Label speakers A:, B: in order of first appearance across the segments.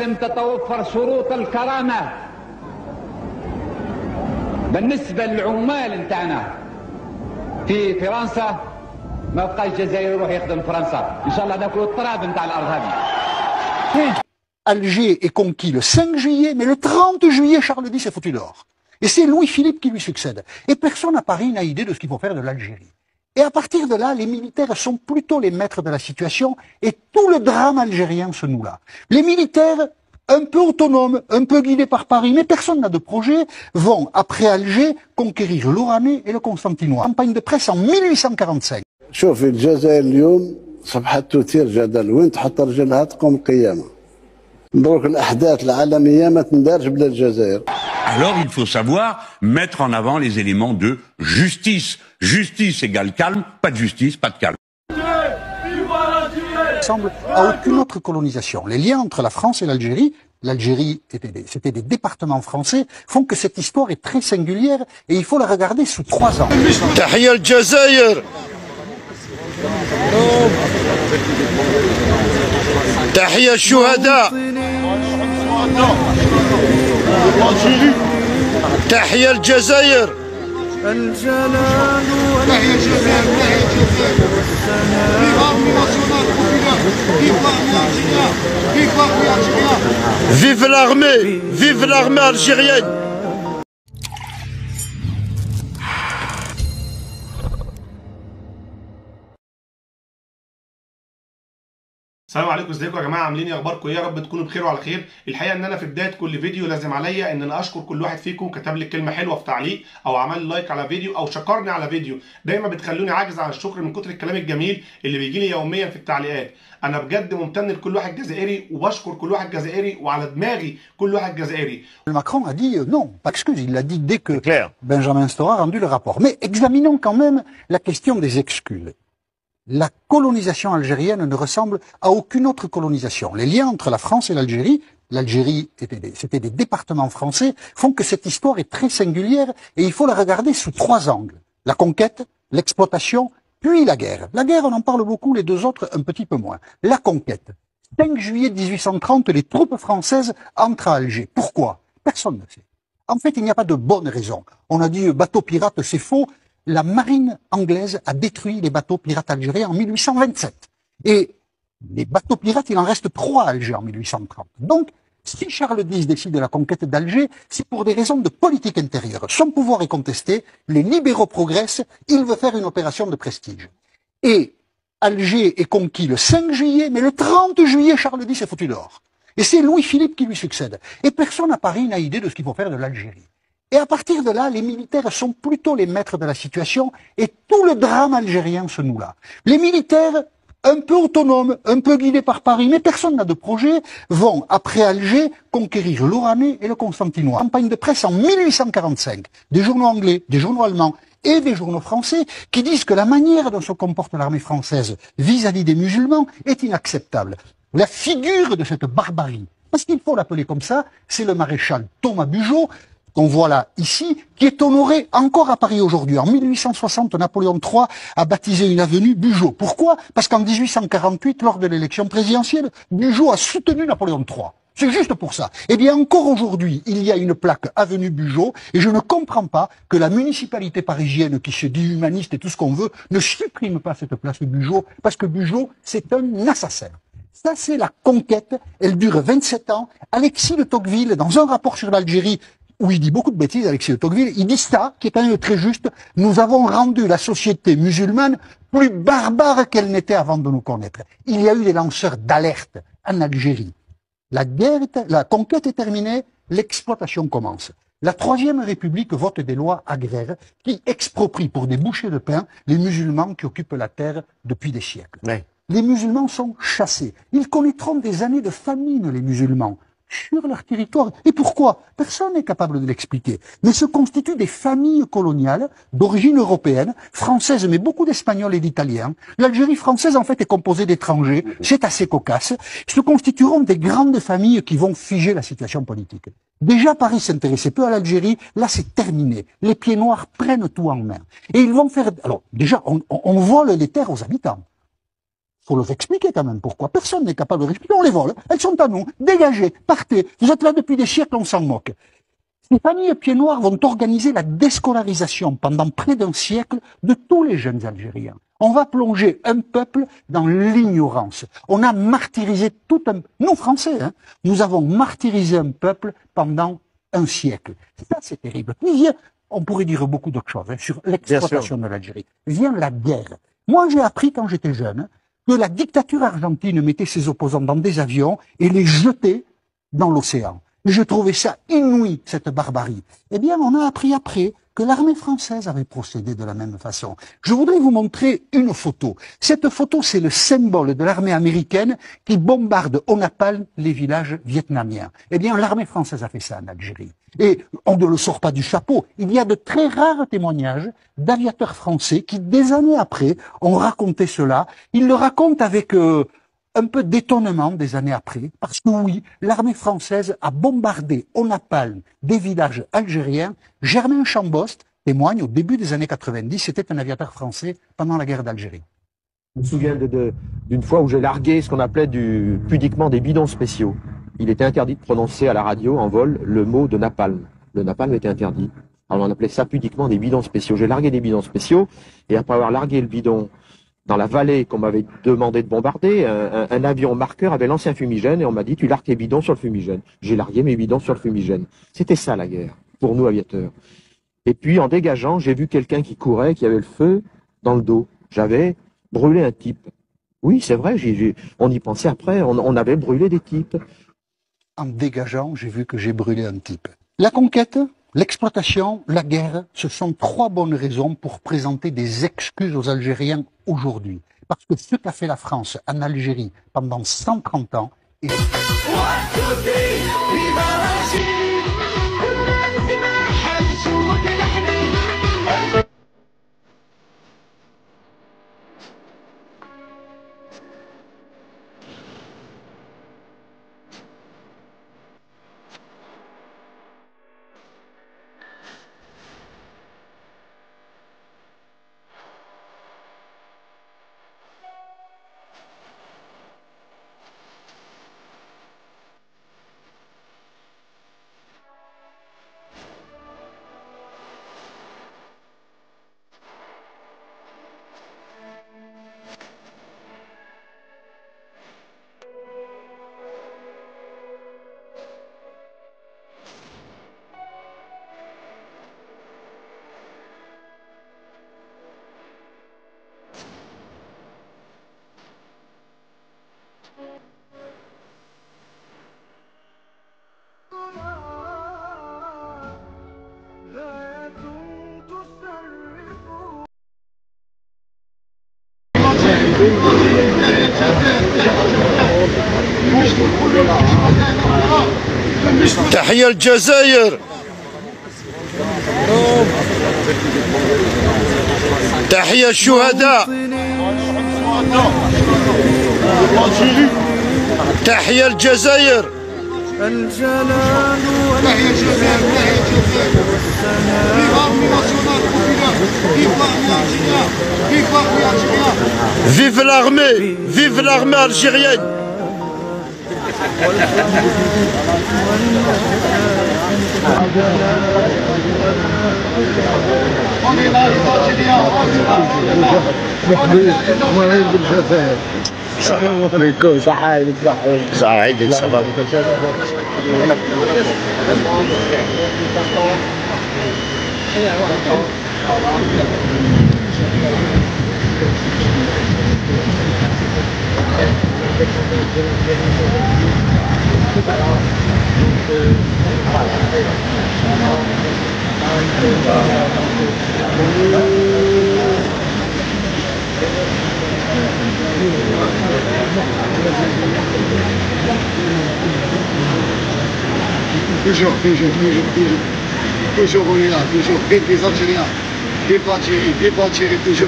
A: لم تتوفر شروط الكرامة بالنسبة للعمال نتاعنا في فرنسا، ما بقاش جزائري يروح يخدم فرنسا، ان شاء الله ناكلوا التراب نتاع الارض هذه.
B: Alger est conquis le 5 juillet, mais le 30 juillet, Charles X est foutu dehors. Et c'est Louis-Philippe qui lui succède. Et personne à Paris n'a idée de ce qu'il faut faire de l'Algérie. Et à partir de là, les militaires sont plutôt les maîtres de la situation et tout le drame algérien se noue là. Les militaires, un peu autonomes, un peu guidés par Paris, mais personne n'a de projet, vont, après Alger, conquérir l'Oranais et le Constantinois. Campagne de presse en 1845.
C: شوفي الجزائر اليوم صبحت تثير جدل، وين تحط رجلها تقوم القيامة. دروك الأحداث العالمية ما تندارش بلا الجزائر.
D: Alors il faut savoir mettre en avant les éléments de justice. Justice égale calme, pas de justice, pas de calme.
B: Ressemble à aucune autre colonisation. Les liens entre la France et l'Algérie, c'était des départements français, font que cette histoire est très singulière et il faut la regarder sous 3 angles.
E: تحية الجزائر، تحية الشهداء، تحية الجزائر. Vive l'armée algérienne.
F: السلام عليكم، ازيكم يا جماعه؟ عاملين ايه؟ اخباركم ايه؟ يا رب تكونوا بخير وعلى خير. الحقيقه ان انا في بدايه كل فيديو لازم عليا ان انا اشكر كل واحد فيكم كتب لي كلمه حلوه في تعليق او عمل لي لايك على فيديو او شكرني على فيديو. دايما بتخلوني عاجز عن الشكر من كتر الكلام الجميل اللي بيجي لي يوميا في التعليقات. انا بجد ممتن لكل واحد جزائري وبشكر كل واحد جزائري وعلى دماغي كل واحد جزائري.
B: Macron a dit non, pas d'excuse, il l'a dit dès que Benjamin Stora a rendu le rapport. Mais examinons quand même la question des excuses. La colonisation algérienne ne ressemble à aucune autre colonisation. Les liens entre la France et l'Algérie, c'était des départements français, font que cette histoire est très singulière et il faut la regarder sous 3 angles. La conquête, l'exploitation, puis la guerre. La guerre, on en parle beaucoup, les deux autres un petit peu moins. La conquête. 5 juillet 1830, les troupes françaises entrent à Alger. Pourquoi? Personne ne sait. En fait, il n'y a pas de bonne raison. On a dit bateau pirate, c'est faux. La marine anglaise a détruit les bateaux pirates algériens en 1827. Et les bateaux pirates, il en reste 3 à Alger en 1830. Donc, si Charles X décide de la conquête d'Alger, c'est pour des raisons de politique intérieure. Son pouvoir est contesté, les libéraux progressent, il veut faire une opération de prestige. Et Alger est conquis le 5 juillet, mais le 30 juillet, Charles X est foutu dehors. Et c'est Louis-Philippe qui lui succède. Et personne à Paris n'a idée de ce qu'il faut faire de l'Algérie. Et à partir de là, les militaires sont plutôt les maîtres de la situation et tout le drame algérien se noue là. Les militaires, un peu autonomes, un peu guidés par Paris, mais personne n'a de projet, vont, après Alger, conquérir l'Oranais et le Constantinois. Campagne de presse en 1845, des journaux anglais, des journaux allemands et des journaux français qui disent que la manière dont se comporte l'armée française vis-à-vis des musulmans est inacceptable. La figure de cette barbarie, parce qu'il faut l'appeler comme ça, c'est le maréchal Thomas Bugeaud, qu'on voit là, ici, qui est honoré encore à Paris aujourd'hui. En 1860, Napoléon III a baptisé une avenue Bugeaud. Pourquoi? Parce qu'en 1848, lors de l'élection présidentielle, Bugeaud a soutenu Napoléon III. C'est juste pour ça. Eh bien, encore aujourd'hui, il y a une plaque avenue Bugeaud, et je ne comprends pas que la municipalité parisienne, qui se dit humaniste et tout ce qu'on veut, ne supprime pas cette place Bugeaud, parce que Bugeaud, c'est un assassin. Ça, c'est la conquête. Elle dure 27 ans. Alexis de Tocqueville, dans un rapport sur l'Algérie, où il dit beaucoup de bêtises, Alexis de Tocqueville, il dit ça, qui est quand même très juste, nous avons rendu la société musulmane plus barbare qu'elle n'était avant de nous connaître. Il y a eu des lanceurs d'alerte en Algérie. La conquête est terminée, l'exploitation commence. La Troisième République vote des lois agraires qui exproprient pour des bouchées de pain les musulmans qui occupent la terre depuis des siècles. Ouais. Les musulmans sont chassés. Ils connaîtront des années de famine, les musulmans, sur leur territoire. Et pourquoi? Personne n'est capable de l'expliquer. Mais se constituent des familles coloniales d'origine européenne, française, mais beaucoup d'Espagnols et d'Italiens. L'Algérie française, en fait, est composée d'étrangers. C'est assez cocasse. Se constitueront des grandes familles qui vont figer la situation politique. Déjà, Paris s'intéressait peu à l'Algérie. Là, c'est terminé. Les pieds noirs prennent tout en main. Et ils vont faire... Alors, déjà, on vole les terres aux habitants. faut leur expliquer quand même pourquoi. Personne n'est capable de l'expliquer. On les vole. Elles sont à nous. Dégagez. Partez. Vous êtes là depuis des siècles, on s'en moque. Ces familles pieds noirs vont organiser la déscolarisation pendant près d'un siècle de tous les jeunes Algériens. On va plonger un peuple dans l'ignorance. On a martyrisé tout un... Nous, Français, hein, nous avons martyrisé un peuple pendant un siècle. Ça, c'est terrible. Puis vient, on pourrait dire beaucoup d'autres choses hein, sur l'exploitation de l'Algérie. Vient la guerre. Moi, j'ai appris quand j'étais jeune que la dictature argentine mettait ses opposants dans des avions et les jetait dans l'océan. Je trouvais ça inouï, cette barbarie. Eh bien, on a appris après que l'armée française avait procédé de la même façon. Je voudrais vous montrer une photo. Cette photo, c'est le symbole de l'armée américaine qui bombarde au napalm les villages vietnamiens. Eh bien, l'armée française a fait ça en Algérie. Et on ne le sort pas du chapeau. Il y a de très rares témoignages d'aviateurs français qui, des années après, ont raconté cela. Ils le racontent avec... un peu d'étonnement des années après, parce que oui, l'armée française a bombardé au napalm des villages algériens. Germain Chambost témoigne au début des années 90, c'était un aviateur français pendant la guerre d'Algérie.
G: Je me souviens d'une fois où j'ai largué ce qu'on appelait pudiquement des bidons spéciaux. Il était interdit de prononcer à la radio en vol le mot de napalm. Le napalm était interdit. Alors on appelait ça pudiquement des bidons spéciaux. J'ai largué des bidons spéciaux et après avoir largué le bidon dans la vallée qu'on m'avait demandé de bombarder, un avion marqueur avait lancé un fumigène et on m'a dit tu largues tes bidons sur le fumigène. J'ai largué mes bidons sur le fumigène. C'était ça la guerre, pour nous aviateurs. Et puis en dégageant, j'ai vu quelqu'un qui courait, qui avait le feu dans le dos. J'avais brûlé un type. Oui, c'est vrai, on y pensait après, on avait brûlé des types.
B: En dégageant, j'ai vu que j'ai brûlé un type. La conquête, l'exploitation, la guerre, ce sont trois bonnes raisons pour présenter des excuses aux Algériens aujourd'hui. Parce que ce qu'a fait la France en Algérie pendant 130 ans est...
E: تحية الجزائر تحية الشهداء تحية الجزائر Vive l'armée algérienne.
C: On est là, les Algériens, السلام عليكم. صحايدك صحايدك صباح Toujours on est là, toujours. Vive les Algériens, vive Algérie toujours.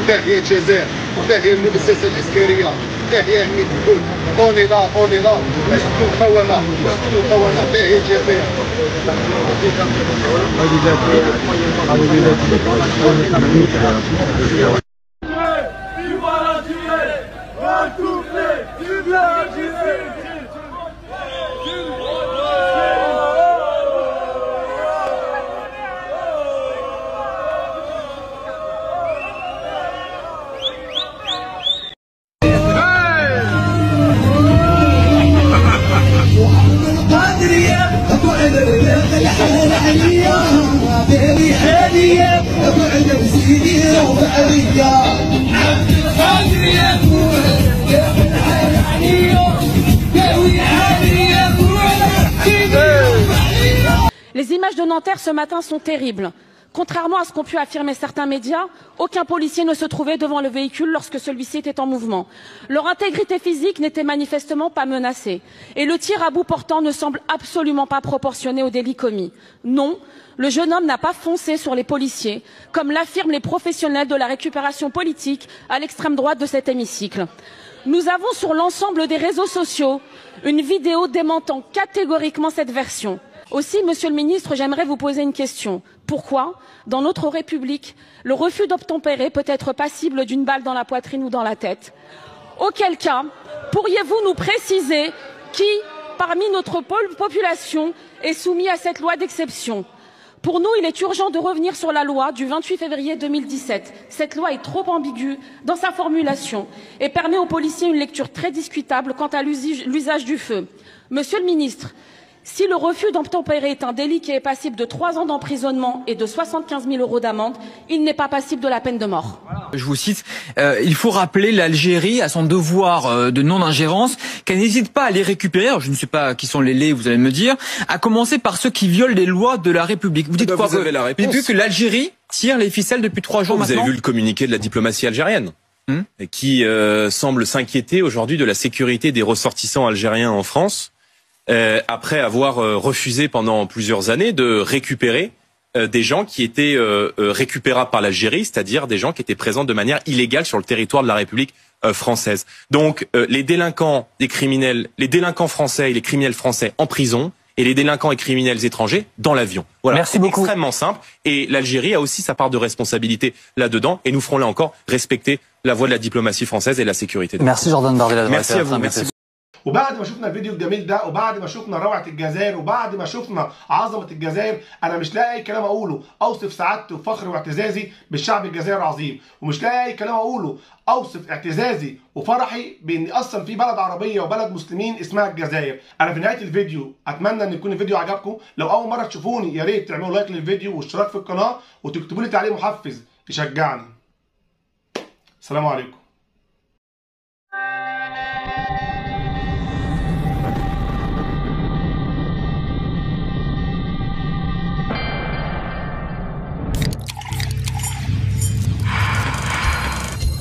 C: تحية الجزائر وتحية المؤسسة العسكرية تحية حميد الكل. on est là وسط المقاومة تحية الجزائر. Vive l'Algérie!
H: Les images de Nanterre ce matin sont terribles. Contrairement à ce qu'ont pu affirmer certains médias, aucun policier ne se trouvait devant le véhicule lorsque celui-ci était en mouvement. Leur intégrité physique n'était manifestement pas menacée. Et le tir à bout portant ne semble absolument pas proportionné au délit commis. Non, le jeune homme n'a pas foncé sur les policiers, comme l'affirment les professionnels de la récupération politique à l'extrême droite de cet hémicycle. Nous avons sur l'ensemble des réseaux sociaux une vidéo démentant catégoriquement cette version. Aussi, Monsieur le Ministre, j'aimerais vous poser une question. Pourquoi, dans notre République, le refus d'obtempérer peut être passible d'une balle dans la poitrine ou dans la tête? Auquel cas, pourriez-vous nous préciser qui, parmi notre population, est soumis à cette loi d'exception? Pour nous, il est urgent de revenir sur la loi du 28 février 2017. Cette loi est trop ambiguë dans sa formulation et permet aux policiers une lecture très discutable quant à l'usage du feu. Monsieur le Ministre, si le refus d'obtempérer est un délit qui est passible de 3 ans d'emprisonnement et de 75 000 € d'amende, il n'est pas passible de la peine de mort.
I: Je vous cite, il faut rappeler l'Algérie à son devoir de non-ingérence, qu'elle n'hésite pas à les récupérer, alors je ne sais pas qui sont les lés, vous allez me dire, à commencer par ceux qui violent les lois de la République. Vous dites quoi? Vous avez la réponse. Vu que l'Algérie tire les ficelles depuis 3 jours maintenant.
J: Vous avez vu le communiqué de la diplomatie algérienne qui semble s'inquiéter aujourd'hui de la sécurité des ressortissants algériens en France. Après avoir refusé pendant plusieurs années de récupérer des gens qui étaient récupérables par l'Algérie, c'est-à-dire des gens qui étaient présents de manière illégale sur le territoire de la République française. Donc les délinquants, les délinquants français et les criminels français en prison et les délinquants et criminels étrangers dans l'avion. Voilà. Merci beaucoup. C'est extrêmement simple et l'Algérie a aussi sa part de responsabilité là-dedans et nous ferons là encore respecter la voie de la diplomatie française et de la sécurité.
K: Merci Jordan Bardella.
J: Merci à vous. Merci.
F: وبعد ما شفنا الفيديو الجميل ده وبعد ما شفنا روعة الجزائر وبعد ما شفنا عظمة الجزائر أنا مش لاقي أي كلام أقوله أوصف سعادتي وفخري واعتزازي بالشعب الجزائري العظيم ومش لاقي أي كلام أقوله أوصف اعتزازي وفرحي بإن أصلا في بلد عربية وبلد مسلمين اسمها الجزائر. أنا في نهاية الفيديو أتمنى إن يكون الفيديو عجبكم. لو أول مرة تشوفوني يا ريت تعملوا لايك للفيديو واشتراك في القناة وتكتبوا لي تعليق محفز يشجعني. السلام عليكم.